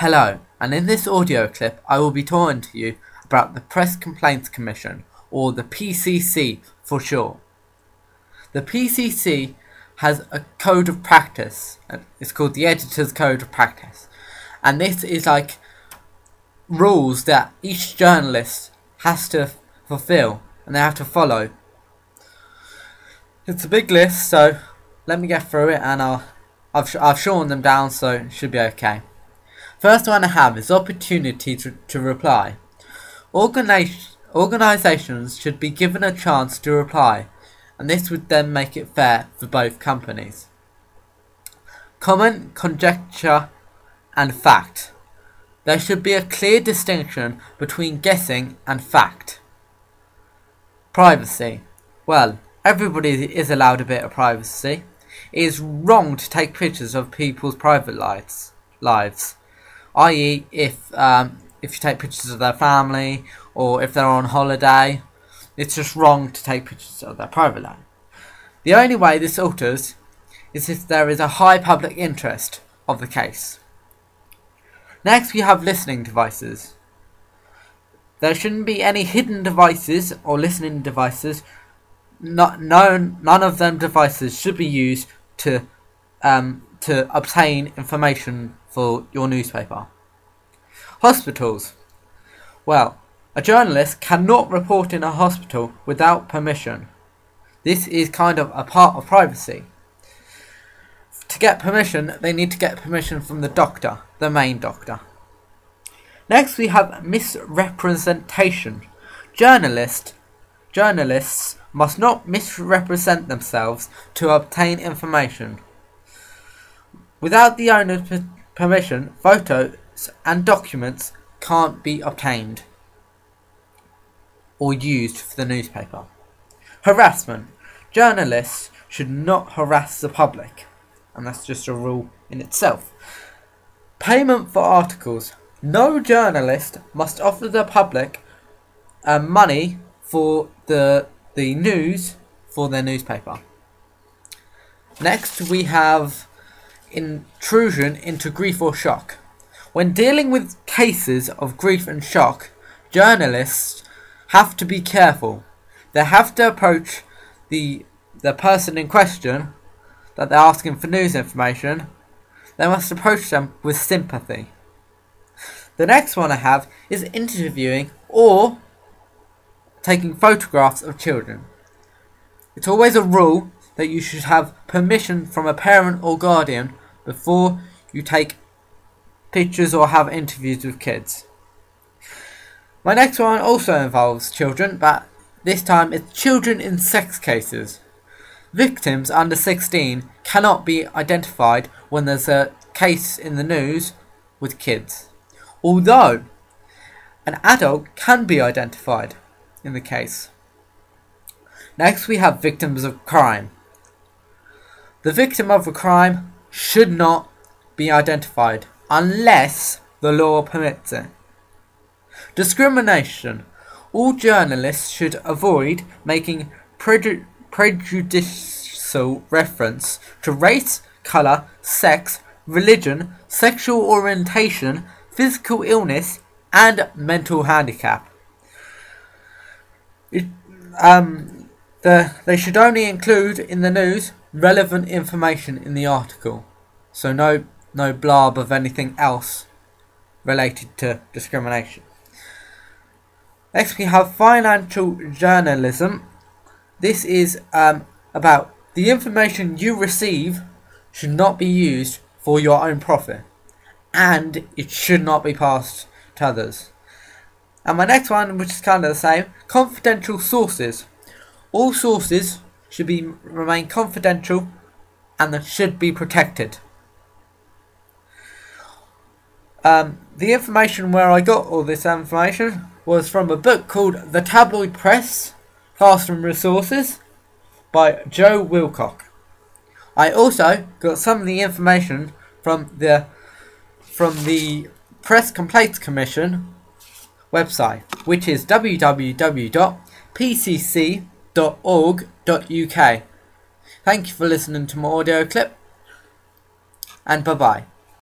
Hello, and in this audio clip I will be talking to you about the Press Complaints Commission, or the PCC for short. The PCC has a code of practice. It's called the Editor's Code of Practice, and this is like rules that each journalist has to fulfill and they have to follow. It's a big list, so let me get through it, and I've shortened them down, so it should be okay. First one I have is opportunity to reply. Organisations should be given a chance to reply, and this would then make it fair for both companies. Comment, conjecture and fact. There should be a clear distinction between guessing and fact. Privacy. Well, everybody is allowed a bit of privacy. It is wrong to take pictures of people's private lives. I.e., if you take pictures of their family or if they're on holiday, it's just wrong to take pictures of their private life. The only way this alters is if there is a high public interest of the case. Next, we have listening devices. There shouldn't be any hidden devices or listening devices. None of them devices should be used to obtain information for your newspaper. Hospitals. Well, a journalist cannot report in a hospital without permission. This is kind of a part of privacy. To get permission, they need to get permission from the doctor, the main doctor. Next, we have misrepresentation. Journalists must not misrepresent themselves to obtain information. Without the owner's permission, photos and documents can't be obtained or used for the newspaper. Harassment. Journalists should not harass the public, and that's just a rule in itself. Payment for articles. No journalist must offer the public money for the news for their newspaper. Next, we have intrusion into grief or shock. When dealing with cases of grief and shock, journalists have to be careful. They have to approach the person in question that they're asking for news information. They must approach them with sympathy. The next one I have is interviewing or taking photographs of children. It's always a rule that you should have permission from a parent or guardian before you take pictures or have interviews with kids. My next one also involves children, but this time it's children in sex cases. Victims under 16 cannot be identified when there's a case in the news with kids, although an adult can be identified in the case. Next, we have victims of crime. The victim of a crime should not be identified unless the law permits it. Discrimination. All journalists should avoid making prejudicial reference to race, colour, sex, religion, sexual orientation, physical illness, and mental handicap. They should only include in the news relevant information in the article, so no blurb of anything else related to discrimination. Next, we have financial journalism. This is about the information you receive should not be used for your own profit, and it should not be passed to others. And my next one, which is kind of the same, confidential sources. All sources should remain confidential and that should be protected. The information where I got all this information was from a book called The Tabloid Press, Classroom Resources by Joe Wilcock. I also got some of the information from the Press Complaints Commission website, which is www.pcc.org.uk. Thank you for listening to my audio clip, and bye bye.